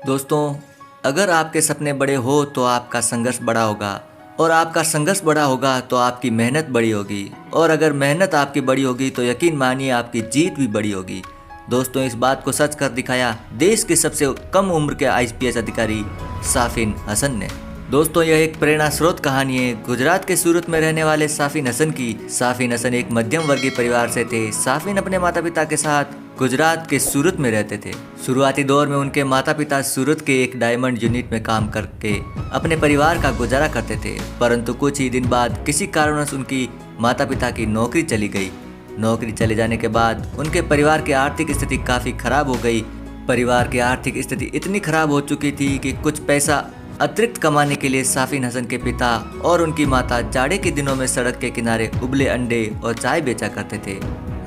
दोस्तों, अगर आपके सपने बड़े हो तो आपका संघर्ष बड़ा होगा, और आपका संघर्ष बड़ा होगा तो आपकी मेहनत बड़ी होगी, और अगर मेहनत आपकी बड़ी होगी तो यकीन मानिए आपकी जीत भी बड़ी होगी। दोस्तों, इस बात को सच कर दिखाया देश के सबसे कम उम्र के आईपीएस अधिकारी साफिन हसन ने। दोस्तों, यह एक प्रेरणा स्रोत कहानी है गुजरात के सूरत में रहने वाले साफिन हसन की। साफिन हसन एक मध्यम वर्गीय परिवार से थे। साफिन अपने माता पिता के साथ गुजरात के सूरत में रहते थे। शुरुआती दौर में उनके माता पिता सूरत के एक डायमंड यूनिट में काम करके अपने परिवार का गुजारा करते थे, परंतु कुछ ही दिन बाद किसी कारणवश उनकी माता पिता की नौकरी चली गई। नौकरी चले जाने के बाद उनके परिवार की आर्थिक स्थिति काफ़ी खराब हो गई। परिवार की आर्थिक स्थिति इतनी खराब हो चुकी थी कि कुछ पैसा अतिरिक्त कमाने के लिए साफिन हसन के पिता और उनकी माता जाड़े के दिनों में सड़क के किनारे उबले अंडे और चाय बेचा करते थे।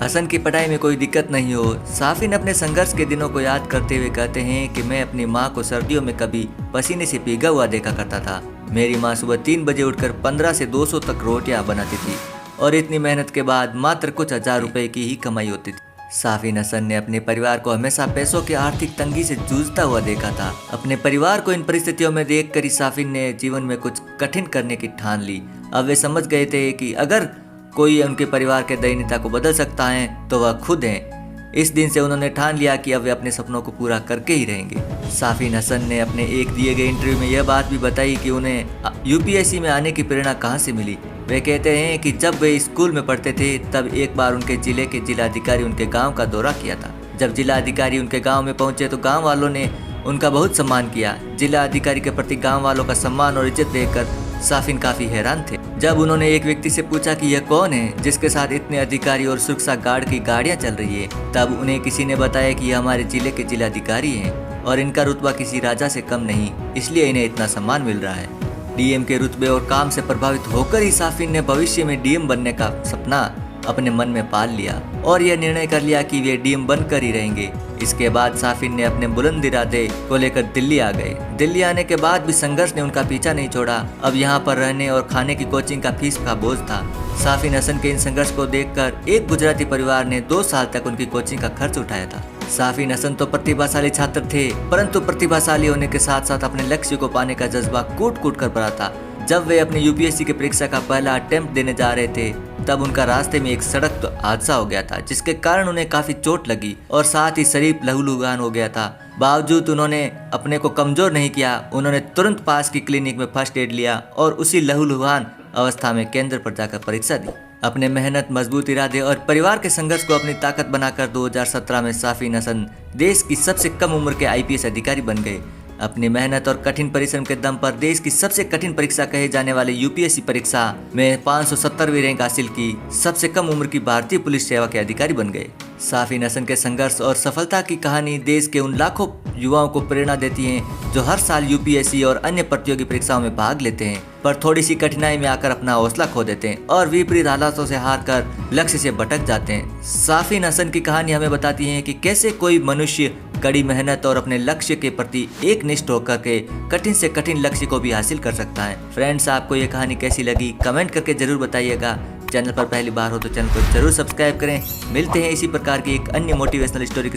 हसन की पढ़ाई में कोई दिक्कत नहीं हो। साफिन अपने संघर्ष के दिनों को याद करते हुए कहते हैं कि मैं अपनी माँ को सर्दियों में कभी पसीने से भीगा हुआ देखा करता था। मेरी माँ सुबह 3 बजे उठकर 15 से 200 तक रोटियां बनाती थी, और इतनी मेहनत के बाद मात्र कुछ हजार रुपए की ही कमाई होती थी। साफिन हसन ने अपने परिवार को हमेशा पैसों की आर्थिक तंगी से जूझता हुआ देखा था। अपने परिवार को इन परिस्थितियों में देखकर ही साफिन ने जीवन में कुछ कठिन करने की ठान ली। अब वे समझ गए थे कि अगर कोई उनके परिवार के दैनिकता को बदल सकता है तो वह खुद हैं। इस दिन से उन्होंने ठान लिया कि अब वे अपने सपनों को पूरा करके ही रहेंगे। साफिन हसन ने अपने एक दिए गए इंटरव्यू में यह बात भी बताई कि उन्हें यूपीएससी में आने की प्रेरणा कहाँ से मिली। वे कहते हैं कि जब वे स्कूल में पढ़ते थे तब एक बार उनके जिले के जिलाधिकारी उनके गांव का दौरा किया था। जब जिलाधिकारी उनके गांव में पहुंचे तो गांव वालों ने उनका बहुत सम्मान किया। जिलाधिकारी के प्रति गांव वालों का सम्मान और इज्जत देखकर साफिन काफी हैरान थे। जब उन्होंने एक व्यक्ति से पूछा कि यह कौन है जिसके साथ इतने अधिकारी और सुरक्षा गार्ड की गाड़ियां चल रही है, तब उन्हें किसी ने बताया कि यह हमारे जिले के जिलाधिकारी हैं और इनका रुतबा किसी राजा से कम नहीं, इसलिए इन्हें इतना सम्मान मिल रहा है। डीएम के रुतबे और काम से प्रभावित होकर ही साफिन ने भविष्य में डीएम बनने का सपना अपने मन में पाल लिया और यह निर्णय कर लिया कि वे डीएम बनकर ही रहेंगे। इसके बाद साफिन ने अपने बुलंद इरादे को लेकर दिल्ली आ गए। दिल्ली आने के बाद भी संघर्ष ने उनका पीछा नहीं छोड़ा। अब यहाँ पर रहने और खाने की कोचिंग का फीस का बोझ था। साफिन हसन के इन संघर्ष को देखकर एक गुजराती परिवार ने 2 साल तक उनकी कोचिंग का खर्च उठाया था। साफिन हसन तो प्रतिभाशाली छात्र थे, परंतु प्रतिभाशाली होने के साथ साथ अपने लक्ष्य को पाने का जज्बा कूट कूट कर भरा था। जब वे अपने यूपीएससी की परीक्षा का पहला अटेम्प्ट देने जा रहे थे तब उनका रास्ते में एक सड़क हादसा हो गया था, जिसके कारण उन्हें काफी चोट लगी और साथ ही शरीर लहूलुहान हो गया था। बावजूद उन्होंने अपने को कमजोर नहीं किया। उन्होंने तुरंत पास की क्लिनिक में फर्स्ट एड लिया और उसी लहूलुहान अवस्था में केंद्र पर जाकर परीक्षा दी। अपने मेहनत, मजबूत इरादे और परिवार के संघर्ष को अपनी ताकत बनाकर 2017 में साफिन हसन देश की सबसे कम उम्र के आईपीएस अधिकारी बन गए। अपनी मेहनत और कठिन परिश्रम के दम पर देश की सबसे कठिन परीक्षा कहे जाने वाले यूपीएससी परीक्षा में 570वीं रैंक हासिल की सबसे कम उम्र की भारतीय पुलिस सेवा के अधिकारी बन गए। साफिन हसन के संघर्ष और सफलता की कहानी देश के उन लाखों युवाओं को प्रेरणा देती है जो हर साल यूपीएससी और अन्य प्रतियोगी परीक्षाओं में भाग लेते हैं, पर थोड़ी सी कठिनाई में आकर अपना हौसला खो देते हैं और विपरीत हालातों से हार कर लक्ष्य से भटक जाते हैं। साफिन हसन की कहानी हमें बताती है कि कैसे कोई मनुष्य कड़ी मेहनत और अपने लक्ष्य के प्रति एक निष्ठ होकर के कठिन से कठिन लक्ष्य को भी हासिल कर सकता है। फ्रेंड्स, आपको ये कहानी कैसी लगी कमेंट करके जरूर बताइएगा। चैनल पर पहली बार हो तो चैनल को जरूर सब्सक्राइब करें। मिलते हैं इसी प्रकार की एक अन्य मोटिवेशनल स्टोरी के